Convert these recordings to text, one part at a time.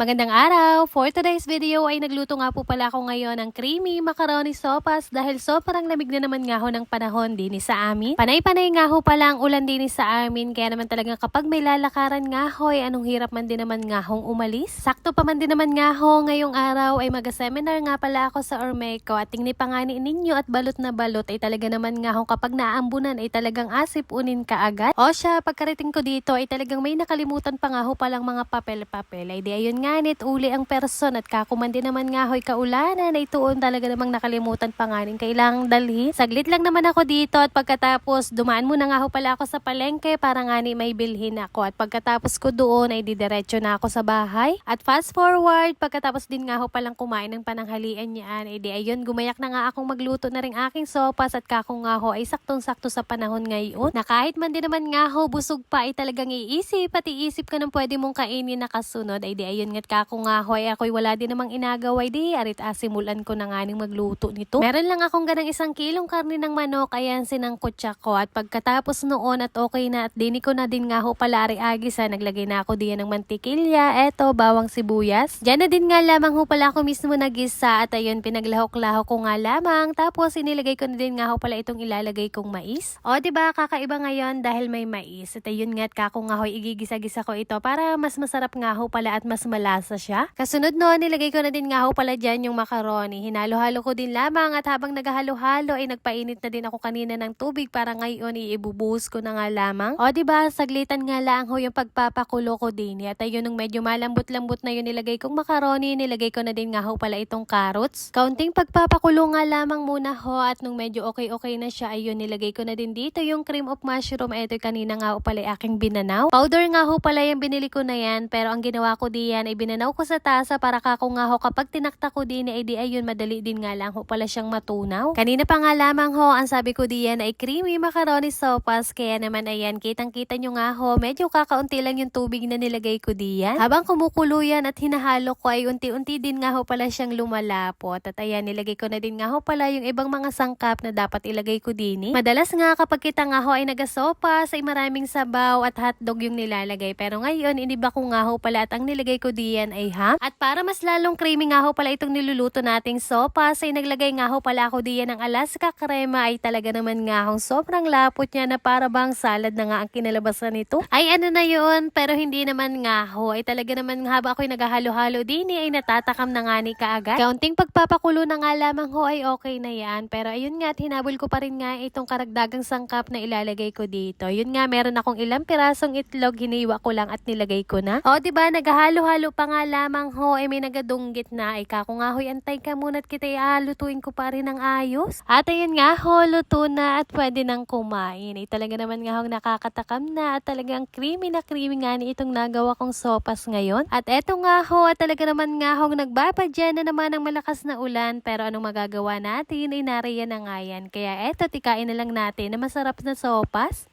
Magandang araw! For today's video ay nagluto nga po pala ako ngayon ng creamy macaroni sopas dahil sobrang lamig na naman nga ho ng panahon din sa amin. Panay-panay nga ho pala ang ulan din sa amin kaya naman talaga kapag may lalakaran nga ho ay anong hirap man din naman nga hong umalis. Sakto pa man din naman nga ho ngayong araw ay mag-seminar nga pala ako sa Ormeco at tingni pa nga ninyo at balot na balot ay talaga naman nga ho kapag naambunan ay talagang asip unin ka agad. O siya, pagkarating ko dito ay talagang may nakalimutan pa nga ho palang mga papel-papel ay di ayun nga nganit uli ang person at kakumandi naman nga ho'y kaulanan ay tuon talaga namang nakalimutan pa nga rin kailangang dalhin. Saglit lang naman ako dito at pagkatapos dumaan muna nga ho pala ako sa palengke para nga ni may bilhin ako at pagkatapos ko doon ay didiretso na ako sa bahay at fast forward pagkatapos din nga ho palang kumain ng pananghalian niyaan ay di ayun gumayak na nga akong magluto na rin aking sopas at kako nga ho ay saktong-sakto sa panahon ngayon na kahit man din naman nga ho busog pa ay talagang iisip at iisip ka ng pwede mong kainin na kasunod ay di ayun nga kako nga ho ay ako'y wala din namang inagaway di arit asimulan ko na nga ning magluto nito. Meron lang akong ganang 1 kilong karne ng manok ayan sinangkot siya ko at pagkatapos noon at okay na at dini ko na din nga ho pala agisa naglagay na ako diyan ng mantikilya, eto bawang sibuyas. Diyan na din nga lamang ho pala ako mismo nagisa at ayun pinaglahok-lahok ko nga lamang tapos inilagay ko na din nga ho pala itong ilalagay kong mais. O diba kakaiba ngayon dahil may mais at ayun nga at kako nga ho igigisa-gisa ko ito para mas masarap nga ho pala at mas malasa siya. Kasunod noon, nilagay ko na din nga ho pala dyan yung macaroni. Hinalo-halo ko din lamang at habang naghahalo-halo ay nagpainit na din ako kanina ng tubig para ngayon ibubuhos ko na nga lamang. O diba, saglitan nga lang ho yung pagpapakulo ko din. At ayun nung medyo malambot-lambot na yun nilagay kong macaroni, nilagay ko na din nga ho pala itong carrots. Kaunting pagpapakulo nga lamang muna ho at nung medyo okay-okay na siya, ayun nilagay ko na din dito yung cream of mushroom. Ito kanina nga ho pala aking binanaw. Powder nga ho pala yung binili ko na yan pero ang ginawa ko diyan ay binanaw ko sa tasa para kako nga ho kapag tinakta ko din ay di ayun madali din nga lang ho pala siyang matunaw. Kanina pa nga lamang ho ang sabi ko diyan ay creamy macaroni sopas kaya naman ayan kitang-kita nyo nga ho medyo kakaunti lang yung tubig na nilagay ko diyan. Habang kumukulo yan at hinahalo ko ay unti-unti din nga ho pala siyang lumalapot at ayan nilagay ko na din nga ho pala yung ibang mga sangkap na dapat ilagay ko din. Madalas nga kapag kita nga ho ay nagasopas ay maraming sabaw at hotdog yung nilalagay pero ngayon iniba ko nga ho pala at ang nilagay ko diyan ay ham. At para mas lalong creamy nga ho pala itong niluluto nating sopas ay naglagay nga ho pala ako diyan ng Alaska crema ay talaga naman nga hong sobrang lapot niya na para bang salad na nga ang kinalabasan nito. Ay ano na yun pero hindi naman nga ho ay talaga naman nga haba ako'y naghahalo-halo din ay natatakam na nga ni kaagad. Kaunting pagpapakulo na nga lamang ho ay okay na yan pero ayun nga at hinabol ko pa rin nga itong karagdagang sangkap na ilalagay ko dito. Yun nga meron akong ilang pirasong itlog hiniwa ko lang at nilagay ko na. O diba naghahalo-halo pa nga lamang ho ay may nagadunggit na ay kako nga ho'y antay ka muna at kita'y lutuin ko pa rin ng ayos. At ayun nga ho luto na at pwede nang kumain. Ay talaga naman nga hong nakakatakam na at talagang creamy na creamy nga ni itong nagawa kong sopas ngayon. At eto nga ho at talaga naman nga hong nagbapadyan na naman ng malakas na ulan pero anong magagawa natin ay nariyan na nga yan. Kaya eto tikain na lang natin na masarap na sopas.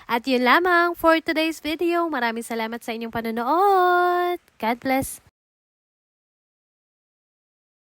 At yun lamang for today's video. Maraming salamat sa inyong panonood. God bless.